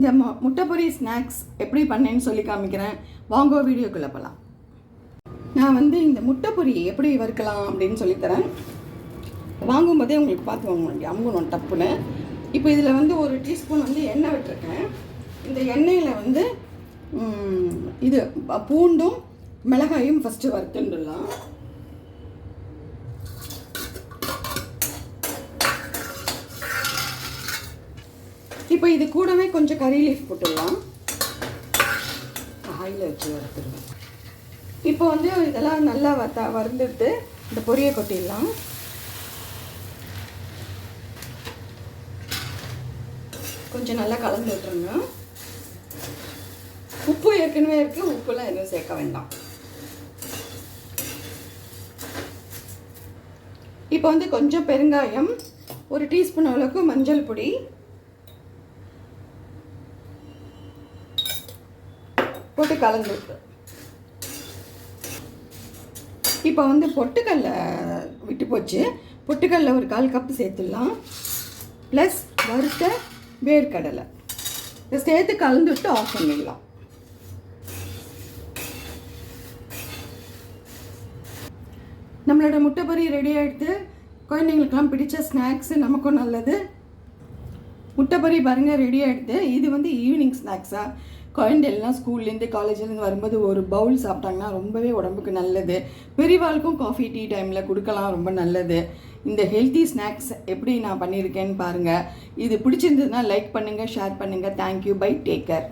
இந்த முட்டை பொரி ஸ்நாக்ஸ் எப்படி பண்ணேன்னு சொல்லி காமிக்கிறேன். வாங்க வீடியோக்குள்ளே போகலாம். நான் இந்த முட்டை பொரி எப்படி வறுக்கலாம் அப்படின்னு சொல்லித்தரேன். வாங்கும்போதே உங்களுக்கு பார்த்து வாங்க முடியும் அம்புணும் டப்புன்னு. இப்போ இதில் 1 டீஸ்பூன் எண்ணெய் விட்டுருக்கேன். இந்த எண்ணெயில் இது பூண்டும் மிளகாயும் ஃபஸ்ட்டு வறுத்துடலாம். இப்போ இது கூடவே கொஞ்சம் கறி லீஃப் போட்டுடலாம். ஆயில் வச்சு வறுத்துடுவேன். இப்போ இதெல்லாம் நல்லா வறுந்துட்டு இந்த பொரியை கொட்டிடலாம். கொஞ்சம் நல்லா கலந்து விட்டுருங்க. உப்பு ஏற்கனவே இருக்குது, உப்புலாம் எதுவும் சேர்க்க வேண்டாம். இப்போ கொஞ்சம் பெருங்காயம், 1 டீஸ்பூன் அளவுக்கு மஞ்சள் பொடி, போட்டு கலந்து விட்டு இப்போ பொட்டுக்கடலை விட்டு போச்சு. பொட்டுக்கடலை 1/4 கப்பு சேர்த்துடலாம். ப்ளஸ் வறுத்த வேர்க்கடலை இதை சேர்த்து கலந்து விட்டு ஆஃப் பண்ணிடலாம். நம்மளோட முட்டை பொரி ரெடி ஆகிடுது. குழந்தைங்களுக்கெல்லாம் பிடிச்ச ஸ்நாக்ஸு, நமக்கும் நல்லது. முட்டை பொரி பாருங்கள் ரெடி ஆகிடுது. இது ஈவினிங் ஸ்நாக்ஸாக குழந்தைலாம் ஸ்கூல்லேருந்து காலேஜ்லேருந்து வரும்போது ஒரு பவுல் சாப்பிட்டாங்கன்னா ரொம்பவே உடம்புக்கு நல்லது. பெரியவாளுக்கும் காஃபி டீ டைமில் கொடுக்கலாம், ரொம்ப நல்லது. இந்த ஹெல்த்தி ஸ்நாக்ஸ் எப்படி நான் பண்ணியிருக்கேன்னு பாருங்கள். இது பிடிச்சிருந்ததுன்னா லைக் பண்ணுங்கள், ஷேர் பண்ணுங்கள். தேங்க்யூ. பை. Take care.